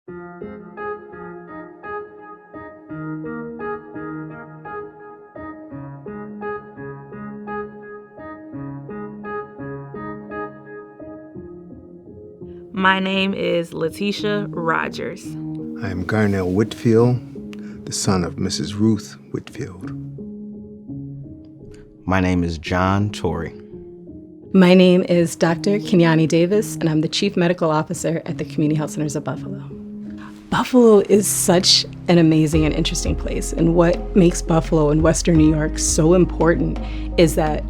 My name is Letitia Rogers. I am Garnell Whitfield, the son of Mrs. Ruth Whitfield. My name is John Torrey. My name is Dr. Kenyani Davis, and I'm the Chief Medical Officer at the Community Health Centers of Buffalo. Buffalo is such an amazing and interesting place, and what makes Buffalo and Western New York so important is that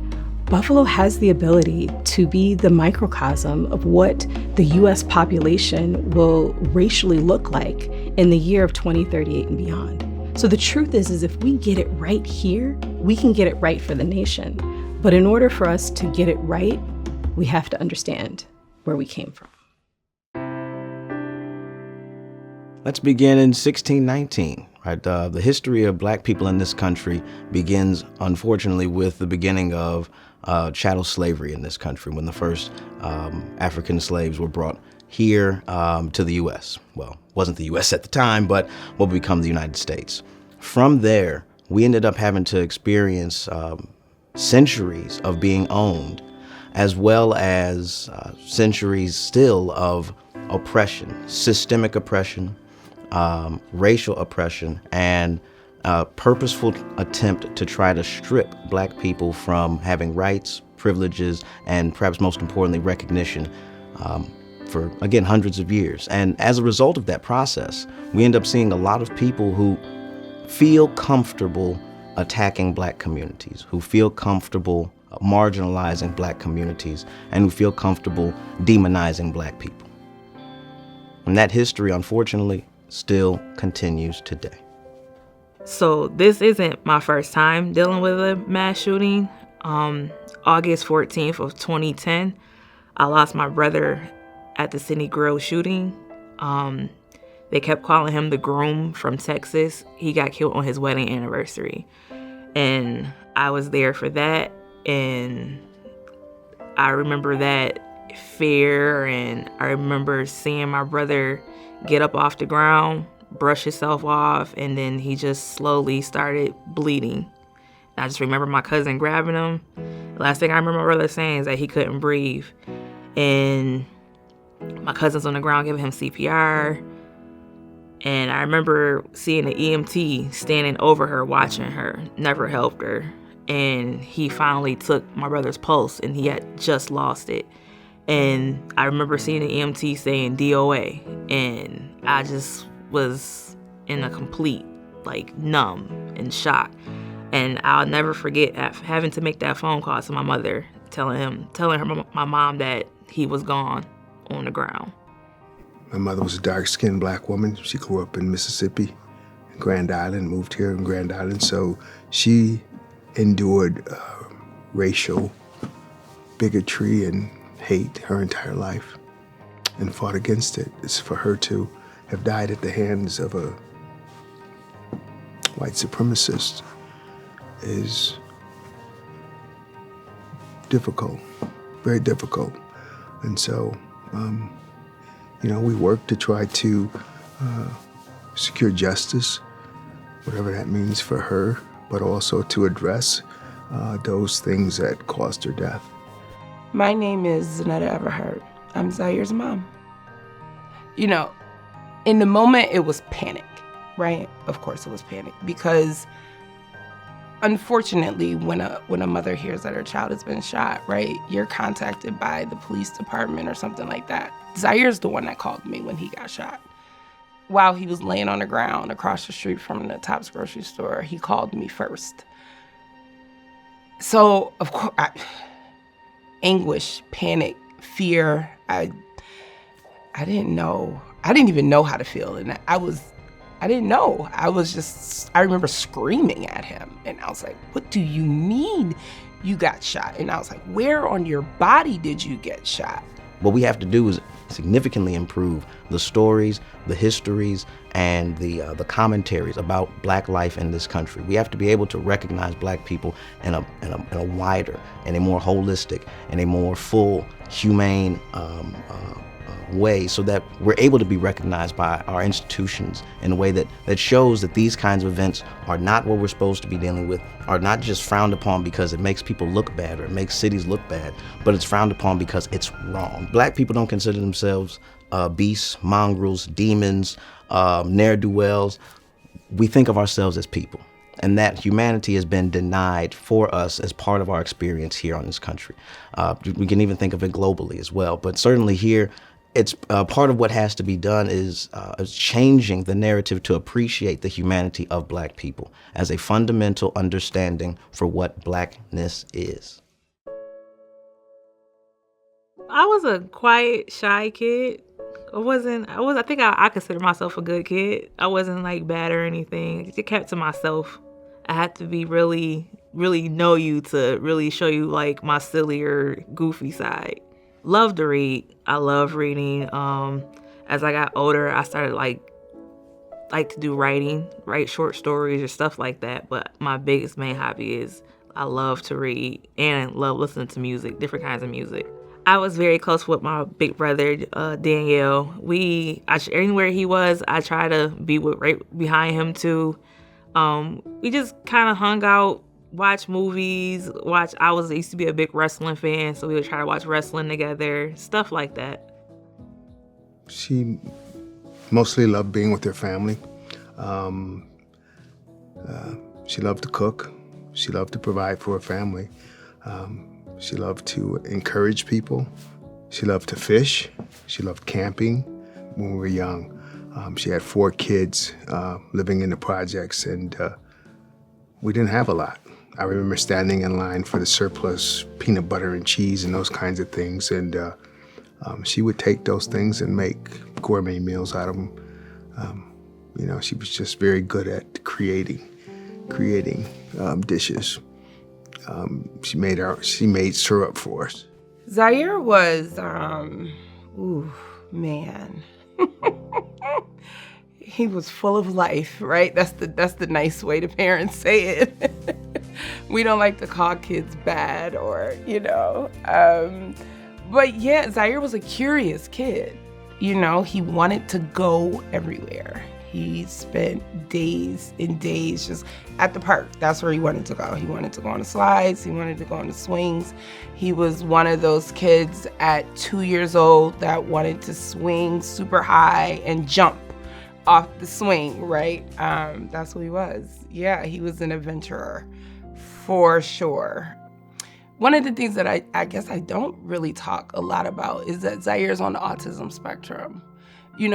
Buffalo has the ability to be the microcosm of what the U.S. population will racially look like in the year of 2038 and beyond. So the truth is if we get it right here, we can get it right for the nation. But in order for us to get it right, we have to understand where we came from. Let's begin in 1619. Right, the history of Black people in this country begins, unfortunately, with the beginning of chattel slavery in this country, when the first African slaves were brought here to the U.S. Well, it wasn't the U.S. at the time, but what would become the United States. From there, we ended up having to experience centuries of being owned, as well as centuries still of oppression, systemic oppression, racial oppression, and purposeful attempt to try to strip Black people from having rights, privileges, and perhaps most importantly, recognition for, again, hundreds of years. And as a result of that process, we end up seeing a lot of people who feel comfortable attacking Black communities, who feel comfortable marginalizing Black communities, and who feel comfortable demonizing Black people. And that history, unfortunately, still continues today. So this isn't my first time dealing with a mass shooting. August 14th of 2010, I lost my brother at the Sydney Grill shooting. They kept calling him the groom from Texas. He got killed on his wedding anniversary. And I was there for that. And I remember that fear, and I remember seeing my brother get up off the ground, brush himself off, and then he just slowly started bleeding. And I just remember my cousin grabbing him. The last thing I remember my brother saying is that he couldn't breathe. And my cousin's on the ground giving him CPR. And I remember seeing the EMT standing over her, watching her, never helped her. And he finally took my brother's pulse, and he had just lost it. And I remember seeing the EMT saying DOA, and I just was in a complete, numb and shock. And I'll never forget having to make that phone call to my mother, telling her, my mom, that he was gone on the ground. My mother was a dark-skinned Black woman. She grew up in Mississippi, in Grand Island, moved here in Grand Island. So she endured racial bigotry and hate her entire life and fought against it. It's for her to have died at the hands of a white supremacist is difficult, very difficult. And so, we work to try to secure justice, whatever that means for her, but also to address those things that caused her death. My name is Zanetta Everhart. I'm Zaire's mom. In the moment, it was panic, right? Of course it was panic, because unfortunately, when a mother hears that her child has been shot, right, you're contacted by the police department or something like that. Zaire's the one that called me when he got shot. While he was laying on the ground across the street from the Tops grocery store, he called me first. So, of course, anguish, panic, fear, I didn't know. I didn't even know how to feel. And I didn't know. I remember screaming at him. And I was like, what do you mean you got shot? And I was like, where on your body did you get shot? What we have to do is significantly improve the stories, the histories, and the commentaries about Black life in this country. We have to be able to recognize Black people in a wider and a more holistic and a more full, humane way so that we're able to be recognized by our institutions in a way that shows that these kinds of events are not what we're supposed to be dealing with, are not just frowned upon because it makes people look bad or it makes cities look bad, but it's frowned upon because it's wrong. Black people don't consider themselves beasts, mongrels, demons, ne'er-do-wells. We think of ourselves as people. And that humanity has been denied for us as part of our experience here on this country. We can even think of it globally as well. But certainly here, it's part of what has to be done is changing the narrative to appreciate the humanity of Black people as a fundamental understanding for what Blackness is. I was a quiet, shy kid. I think I consider myself a good kid. I wasn't like bad or anything. I kept to myself. I had to be really, really know you to really show you like my sillier, goofy side. Love to read. I love reading. As I got older, I started like to do writing, write short stories or stuff like that. But my biggest main hobby is I love to read and love listening to music, different kinds of music. I was very close with my big brother, Danielle. Anywhere he was, I try to be right behind him too. We just kind of hung out, watch movies, I used to be a big wrestling fan, so we would try to watch wrestling together, stuff like that. She mostly loved being with her family. She loved to cook. She loved to provide for her family. She loved to encourage people. She loved to fish. She loved camping when we were young. She had 4 kids living in the projects, and we didn't have a lot. I remember standing in line for the surplus peanut butter and cheese and those kinds of things, and she would take those things and make gourmet meals out of them. She was just very good at creating dishes. She made syrup for us. Zaire was, man. He was full of life, right? That's the nice way to parents say it. We don't like to call kids bad or, But yeah, Zaire was a curious kid. He wanted to go everywhere. He spent days and days just at the park. That's where he wanted to go. He wanted to go on the slides. He wanted to go on the swings. He was one of those kids at 2 years old that wanted to swing super high and jump off the swing, right? That's who he was. Yeah, he was an adventurer for sure. One of the things that I guess I don't really talk a lot about is that Zaire's on the autism spectrum.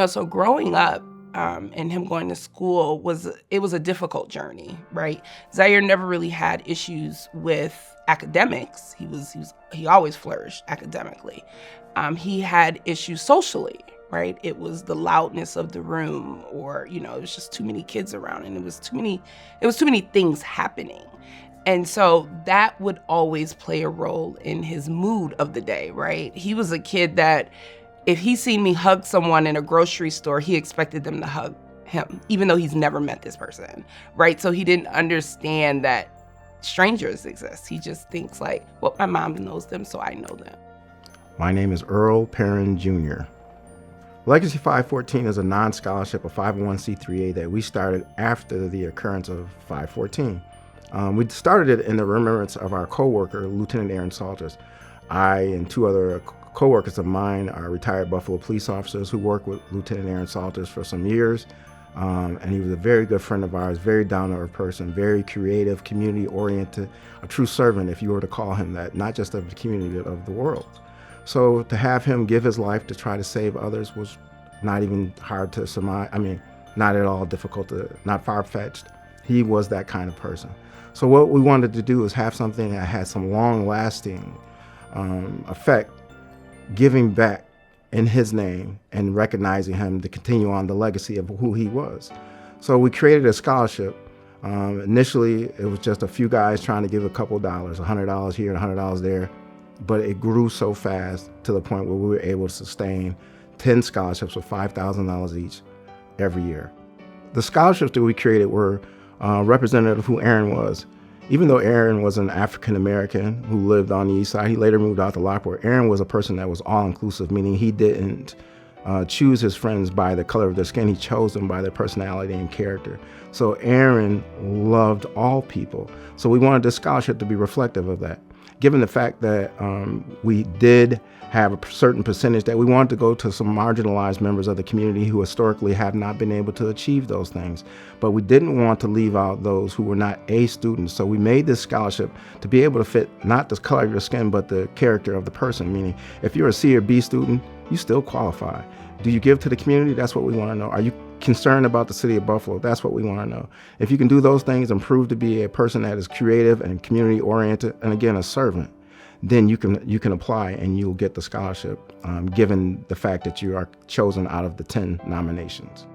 So growing up, and him going to school was a difficult journey, right? Zaire never really had issues with academics. He always flourished academically. He had issues socially, right? It was the loudness of the room, or it was just too many kids around, and it was too many things happening. And so that would always play a role in his mood of the day, right? He was a kid that if he seen me hug someone in a grocery store, he expected them to hug him, even though he's never met this person, right? So he didn't understand that strangers exist. He just thinks like, well, my mom knows them, so I know them. My name is Earl Perrin Jr. Legacy 514 is a non-scholarship, a 501c3A that we started after the occurrence of 514. We started it in the remembrance of our co-worker, Lieutenant Aaron Salters. I and 2 other co-workers of mine are retired Buffalo police officers who worked with Lieutenant Aaron Salters for some years. And he was a very good friend of ours, very down-to-earth person, very creative, community-oriented, a true servant, if you were to call him that, not just of the community, but of the world. So to have him give his life to try to save others was not even hard to surmise. Not at all difficult, not far-fetched. He was that kind of person. So what we wanted to do is have something that had some long-lasting effect, giving back in his name and recognizing him to continue on the legacy of who he was. So we created a scholarship. Initially, it was just a few guys trying to give a couple dollars, $100 here and $100 there, but it grew so fast to the point where we were able to sustain 10 scholarships of $5,000 each every year. The scholarships that we created were representative of who Aaron was. Even though Aaron was an African American who lived on the east side, he later moved out to Lockport. Aaron was a person that was all-inclusive, meaning he didn't choose his friends by the color of their skin. He chose them by their personality and character. So Aaron loved all people. So we wanted this scholarship to be reflective of that. Given the fact that we did have a certain percentage that we wanted to go to some marginalized members of the community who historically have not been able to achieve those things. But we didn't want to leave out those who were not A students. So we made this scholarship to be able to fit not the color of your skin, but the character of the person. Meaning, if you're a C or B student, you still qualify. Do you give to the community? That's what we want to know. Are you concerned about the city of Buffalo? That's what we want to know. If you can do those things and prove to be a person that is creative and community oriented, and again, a servant, then you can apply and you'll get the scholarship, given the fact that you are chosen out of the 10 nominations.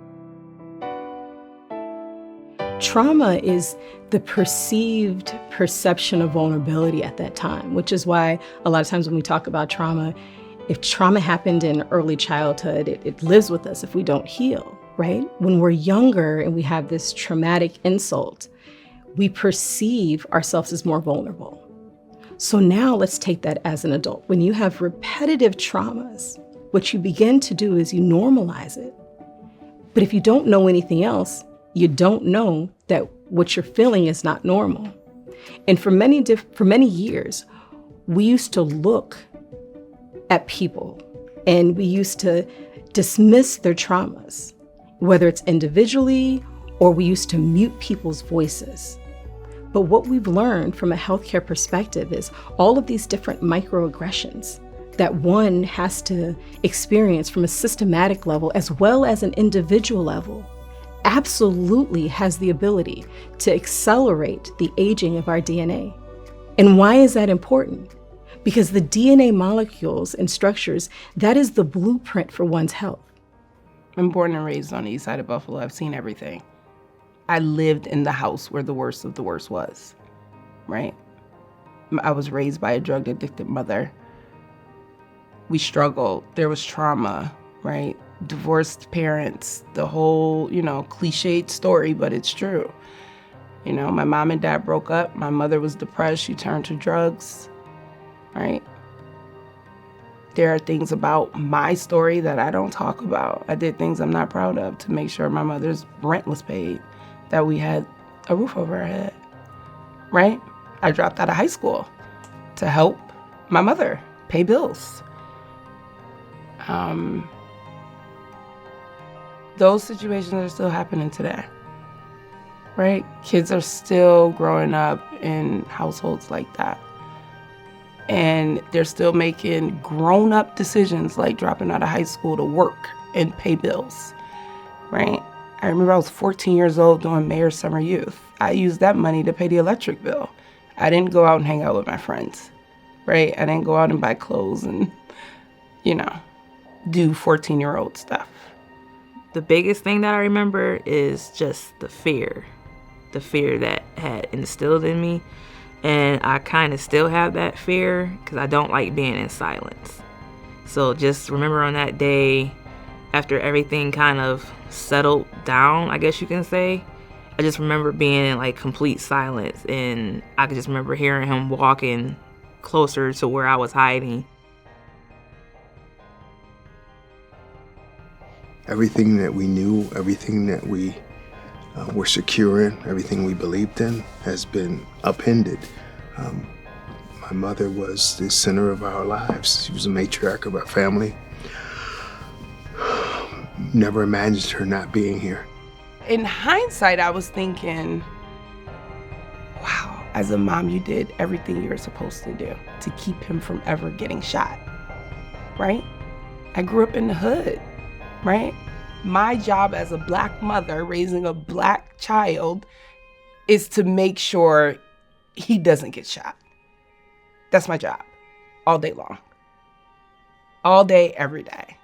Trauma is the perceived perception of vulnerability at that time, which is why a lot of times when we talk about trauma, if trauma happened in early childhood, it lives with us if we don't heal, right? When we're younger and we have this traumatic insult, we perceive ourselves as more vulnerable. So now let's take that as an adult. When you have repetitive traumas, what you begin to do is you normalize it. But if you don't know anything else, you don't know that what you're feeling is not normal. And for many years, we used to look at people and we used to dismiss their traumas, whether it's individually or we used to mute people's voices. But what we've learned from a healthcare perspective is all of these different microaggressions that one has to experience from a systematic level as well as an individual level absolutely has the ability to accelerate the aging of our DNA. And why is that important? Because the DNA molecules and structures, that is the blueprint for one's health. I'm born and raised on the east side of Buffalo. I've seen everything. I lived in the house where the worst of the worst was, right? I was raised by a drug-addicted mother. We struggled. There was trauma, right? Divorced parents, the whole, cliched story, but it's true. My mom and dad broke up. My mother was depressed. She turned to drugs, right? There are things about my story that I don't talk about. I did things I'm not proud of to make sure my mother's rent was paid, that we had a roof over our head, right? I dropped out of high school to help my mother pay bills. Those situations are still happening today, right? Kids are still growing up in households like that. And they're still making grown-up decisions like dropping out of high school to work and pay bills, right? I remember I was 14 years old doing Mayor's Summer Youth. I used that money to pay the electric bill. I didn't go out and hang out with my friends, right? I didn't go out and buy clothes and, do 14-year-old stuff. The biggest thing that I remember is just the fear that had instilled in me. And I kind of still have that fear because I don't like being in silence. So just remember on that day, after everything kind of settled down, I guess you can say, I just remember being in like complete silence, and I could just remember hearing him walking closer to where I was hiding. Everything that we knew, everything that we were secure in, everything we believed in has been upended. My mother was the center of our lives. She was a matriarch of our family. Never imagined her not being here. In hindsight, I was thinking, wow, as a mom, you did everything you were supposed to do to keep him from ever getting shot, right? I grew up in the hood, right? My job as a Black mother raising a Black child is to make sure he doesn't get shot. That's my job, all day long. All day, every day.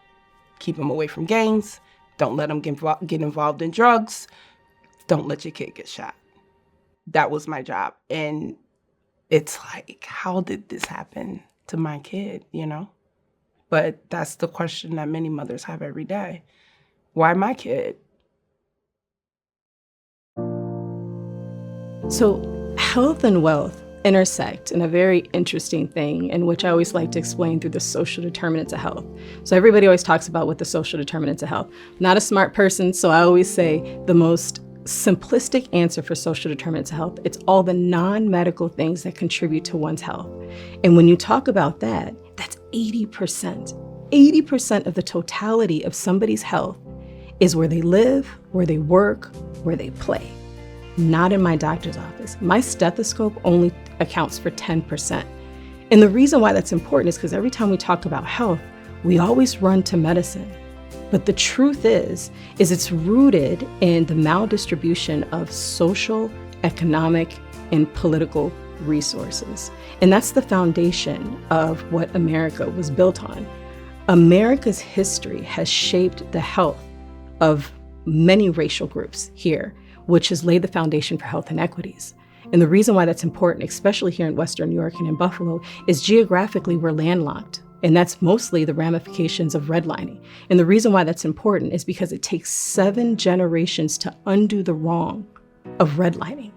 Keep him away from gangs. Don't let him get involved in drugs. Don't let your kid get shot. That was my job. And it's like, how did this happen to my kid, But that's the question that many mothers have every day. Why my kid? So health and wealth intersect in a very interesting thing, in which I always like to explain through the social determinants of health. So everybody always talks about what the social determinants of health. I'm not a smart person, so I always say the most simplistic answer for social determinants of health, it's all the non-medical things that contribute to one's health. And when you talk about that, that's 80%. 80% of the totality of somebody's health is where they live, where they work, where they play. Not in my doctor's office. My stethoscope only accounts for 10%. And the reason why that's important is because every time we talk about health, we always run to medicine. But the truth is it's rooted in the maldistribution of social, economic, and political resources. And that's the foundation of what America was built on. America's history has shaped the health of many racial groups here, which has laid the foundation for health inequities. And the reason why that's important, especially here in Western New York and in Buffalo, is geographically we're landlocked. And that's mostly the ramifications of redlining. And the reason why that's important is because it takes 7 generations to undo the wrong of redlining.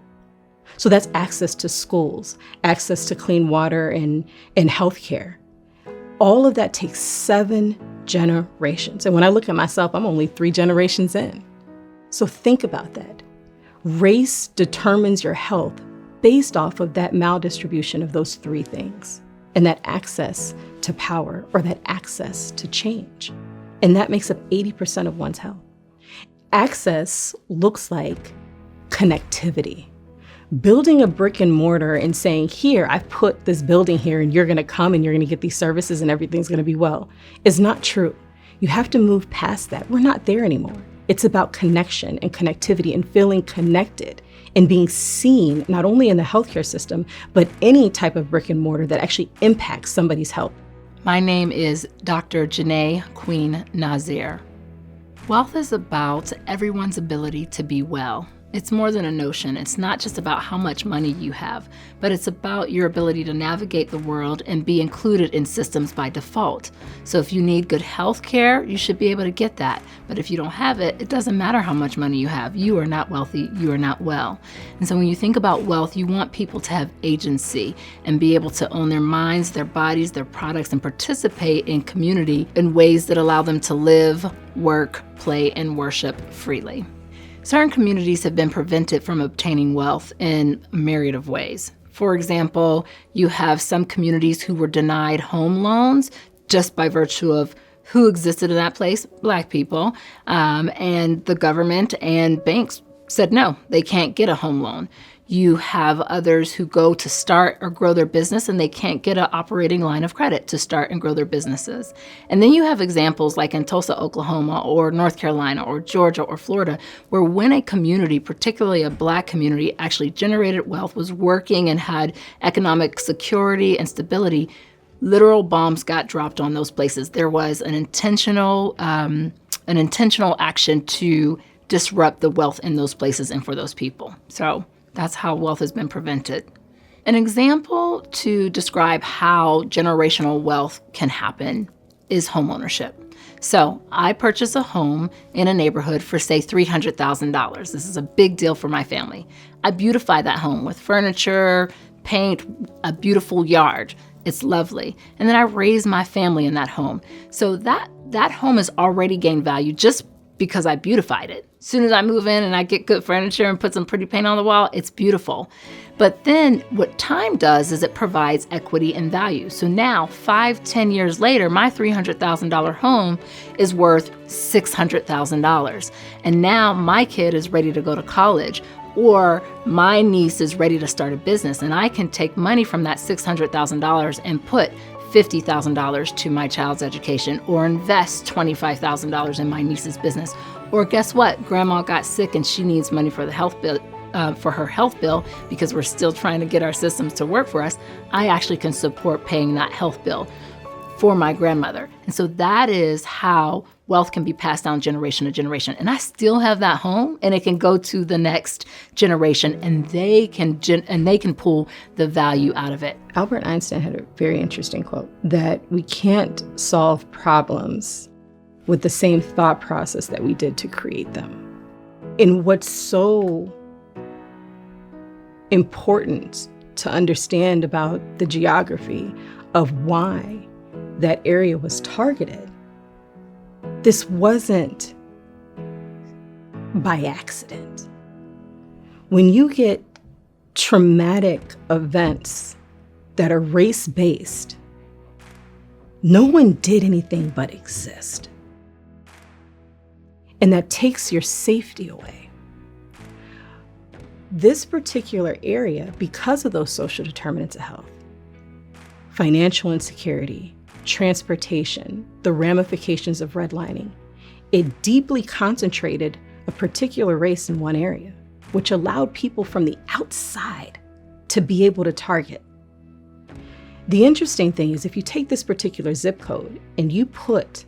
So that's access to schools, access to clean water and healthcare. All of that takes 7 generations. And when I look at myself, I'm only 3 generations in. So think about that. Race determines your health based off of that maldistribution of those 3 things, and that access to power or that access to change. And that makes up 80% of one's health. Access looks like connectivity. Building a brick and mortar and saying, here, I've put this building here and you're gonna come and you're gonna get these services and everything's gonna be well, is not true. You have to move past that. We're not there anymore. It's about connection and connectivity and feeling connected and being seen, not only in the healthcare system, but any type of brick and mortar that actually impacts somebody's health. My name is Dr. Janae Queen Nazir. Wealth is about everyone's ability to be well. It's more than a notion. It's not just about how much money you have, but it's about your ability to navigate the world and be included in systems by default. So if you need good health care, you should be able to get that. But if you don't have it, it doesn't matter how much money you have. You are not wealthy. You are not well. And so when you think about wealth, you want people to have agency and be able to own their minds, their bodies, their products, and participate in community in ways that allow them to live, work, play, and worship freely. Certain communities have been prevented from obtaining wealth in a myriad of ways. For example, you have some communities who were denied home loans just by virtue of who existed in that place, Black people, and the government and banks said no, they can't get a home loan. You have others who go to start or grow their business and they can't get an operating line of credit to start and grow their businesses. And then you have examples like in Tulsa, Oklahoma, or North Carolina, or Georgia, or Florida, where when a community, particularly a Black community, actually generated wealth, was working and had economic security and stability, literal bombs got dropped on those places. There was an intentional action to disrupt the wealth in those places and for those people. So that's how wealth has been prevented. An example to describe how generational wealth can happen is homeownership. So I purchased a home in a neighborhood for, say, $300,000. This is a big deal for my family. I beautify that home with furniture, paint, a beautiful yard. It's lovely. And then I raise my family in that home. So that home has already gained value just because I beautified it. As soon as I move in and I get good furniture and put some pretty paint on the wall, it's beautiful. But then what time does is it provides equity and value. So now, 5-10 years later, my $300,000 home is worth $600,000. And now my kid is ready to go to college, or my niece is ready to start a business, and I can take money from that $600,000 and put $50,000 to my child's education, or invest $25,000 in my niece's business. Or guess what? Grandma got sick and she needs money for the health bill, for her health bill, because we're still trying to get our systems to work for us. I actually can support paying that health bill for my grandmother. And so that is how wealth can be passed down generation to generation. And I still have that home, and it can go to the next generation, and they can pull the value out of it. Albert Einstein had a very interesting quote that we can't solve problems with the same thought process that we did to create them. And what's so important to understand about the geography of why that area was targeted, this wasn't by accident. When you get traumatic events that are race-based, no one did anything but exist. And that takes your safety away. This particular area, because of those social determinants of health, financial insecurity, transportation, the ramifications of redlining, it deeply concentrated a particular race in one area, which allowed people from the outside to be able to target. The interesting thing is if you take this particular zip code and you put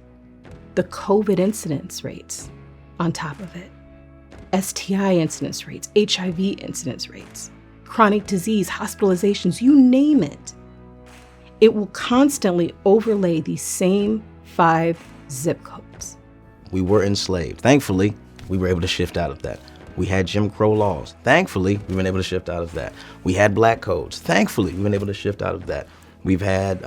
the COVID incidence rates on top of it, STI incidence rates, HIV incidence rates, chronic disease, hospitalizations, you name it, it will constantly overlay these same 5 zip codes. We were enslaved. Thankfully, we were able to shift out of that. We had Jim Crow laws. Thankfully, we've been able to shift out of that. We had black codes. Thankfully, we've been able to shift out of that. We've had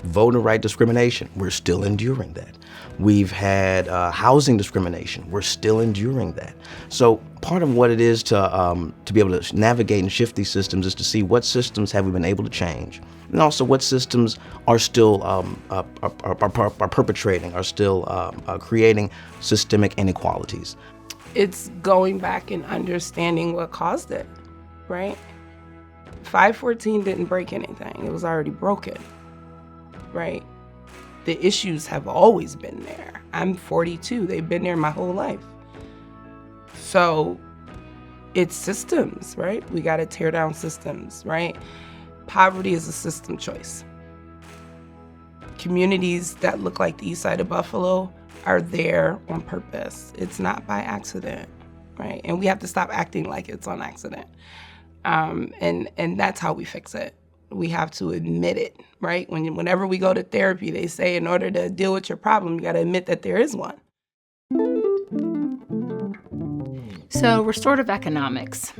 voter right discrimination. We're still enduring that. We've had housing discrimination. We're still enduring that. So part of what it is to be able to navigate and shift these systems is to see what systems have we been able to change, and also what systems are still are perpetrating, are still creating systemic inequalities. It's going back and understanding what caused it, right? 514 didn't break anything. It was already broken, right? The issues have always been there. I'm 42. They've been there my whole life. So it's systems, right? We got to tear down systems, right? Poverty is a system choice. Communities that look like the east side of Buffalo are there on purpose. It's not by accident, right? And we have to stop acting like it's on accident. And that's how we fix it. We have to admit it, right? Whenever we go to therapy, they say in order to deal with your problem, you got to admit that there is one. So, restorative economics.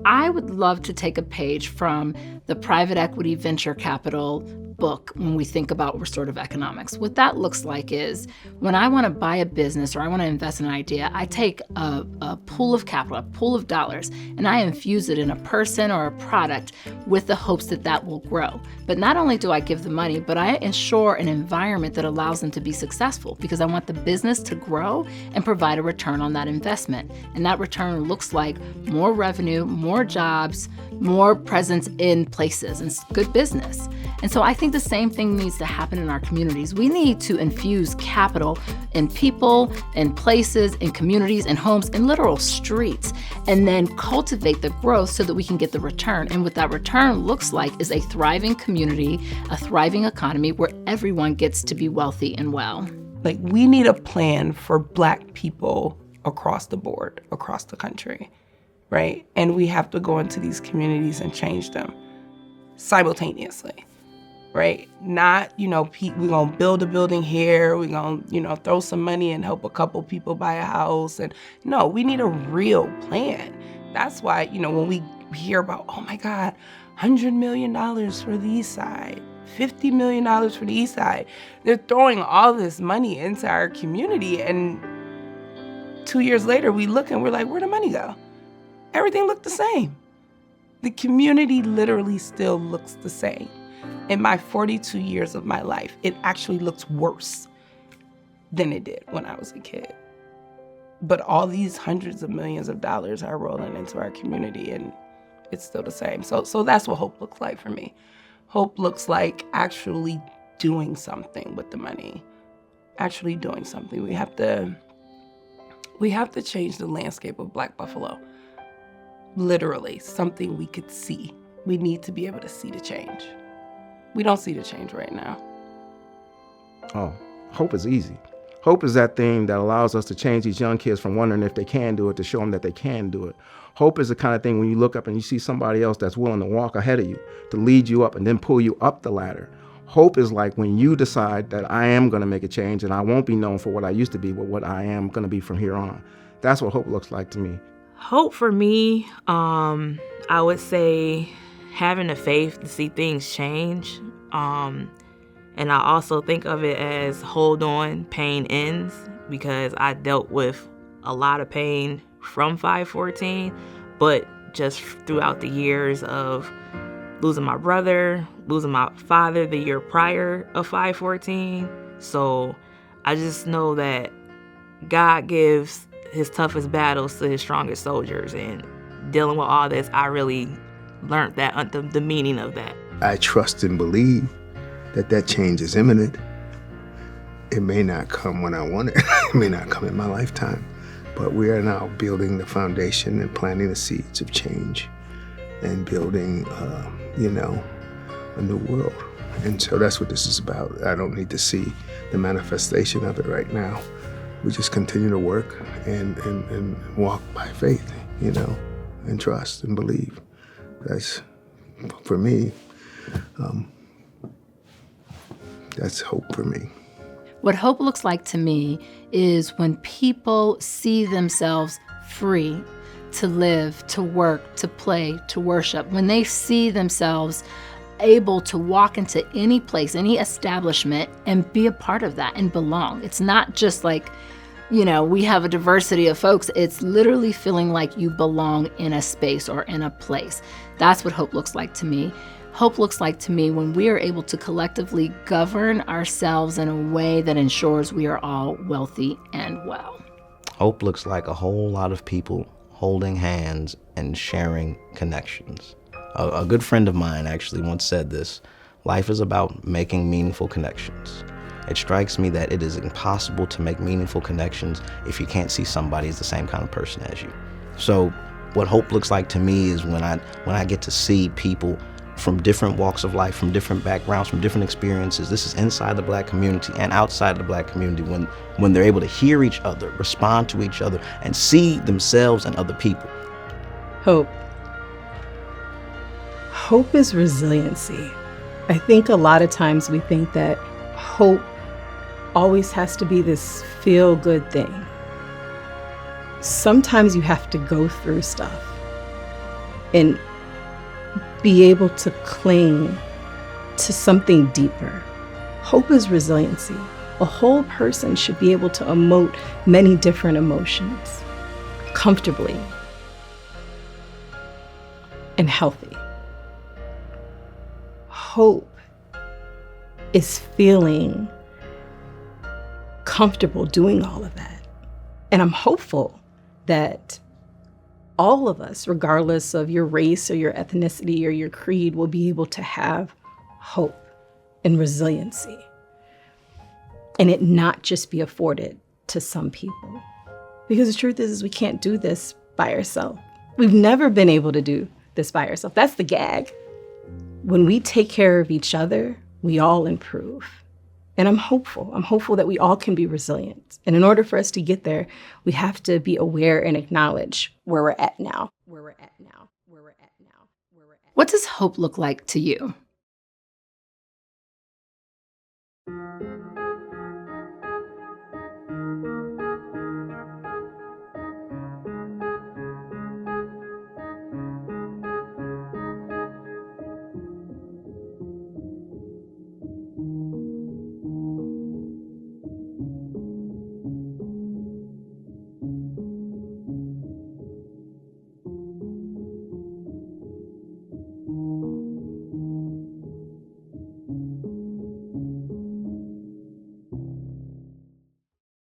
I would love to take a page from the private equity venture capital book when we think about restorative economics. What that looks like is when I want to buy a business or I want to invest in an idea, I take a pool of capital, a pool of dollars, and I infuse it in a person or a product with the hopes that that will grow. But not only do I give the money, but I ensure an environment that allows them to be successful because I want the business to grow and provide a return on that investment. And that return looks like more revenue, more jobs, more presence in places, and good business. And so I think the same thing needs to happen in our communities. We need to infuse capital in people, in places, in communities, in homes, in literal streets, and then cultivate the growth so that we can get the return. And what that return looks like is a thriving community, a thriving economy where everyone gets to be wealthy and well. Like, we need a plan for Black people across the board, across the country, right? And we have to go into these communities and change them simultaneously, right? Not, we're going to build a building here, we're going to, throw some money and help a couple people buy a house. And no, we need a real plan. That's why, when we hear about, oh my God, $100 million for the East Side, $50 million for the East Side, they're throwing all this money into our community. And 2 years later, we look and we're like, where'd the money go? Everything looked the same. The community literally still looks the same. In my 42 years of my life, it actually looks worse than it did when I was a kid. But all these hundreds of millions of dollars are rolling into our community and it's still the same. So that's what hope looks like for me. Hope looks like actually doing something with the money, actually doing something. We have to change the landscape of Black Buffalo. Literally, something we could see. We need to be able to see the change. We don't see the change right now. Oh, hope is easy. Hope is that thing that allows us to change these young kids from wondering if they can do it to show them that they can do it. Hope is the kind of thing when you look up and you see somebody else that's willing to walk ahead of you, to lead you up and then pull you up the ladder. Hope is like when you decide that I am going to make a change and I won't be known for what I used to be, but what I am going to be from here on. That's what hope looks like to me. Hope for me, I would say having the faith to see things change. And I also think of it as hold on, pain ends, because I dealt with a lot of pain from 514, but just throughout the years of losing my brother, losing my father the year prior of 514. So I just know that God gives his toughest battles to his strongest soldiers, and dealing with all this, I really learned that the meaning of that. I trust and believe that change is imminent. It may not come when I want it. It may not come in my lifetime. But we are now building the foundation and planting the seeds of change and building, a new world. And so that's what this is about. I don't need to see the manifestation of it right now. We just continue to work and walk by faith, and trust and believe. That's, for me, that's hope for me. What hope looks like to me is when people see themselves free to live, to work, to play, to worship, when they see themselves able to walk into any place, any establishment, and be a part of that and belong. It's not just like, we have a diversity of folks. It's literally feeling like you belong in a space or in a place. That's what hope looks like to me. Hope looks like to me when we are able to collectively govern ourselves in a way that ensures we are all wealthy and well. Hope looks like a whole lot of people holding hands and sharing connections. A good friend of mine actually once said this: life is about making meaningful connections. It strikes me that it is impossible to make meaningful connections if you can't see somebody as the same kind of person as you. So what hope looks like to me is when I get to see people from different walks of life, from different backgrounds, from different experiences. This is inside the Black community and outside the Black community, when they're able to hear each other, respond to each other, and see themselves and other people. Hope. Hope is resiliency. I think a lot of times we think that hope always has to be this feel-good thing. Sometimes you have to go through stuff and be able to cling to something deeper. Hope is resiliency. A whole person should be able to emote many different emotions comfortably and healthy. Hope is feeling comfortable doing all of that. And I'm hopeful that all of us, regardless of your race or your ethnicity or your creed, will be able to have hope and resiliency, and it not just be afforded to some people. Because the truth is we can't do this by ourselves. We've never been able to do this by ourselves. That's the gag. When we take care of each other, we all improve. And I'm hopeful. I'm hopeful that we all can be resilient. And in order for us to get there, we have to be aware and acknowledge where we're at now. What does hope look like to you?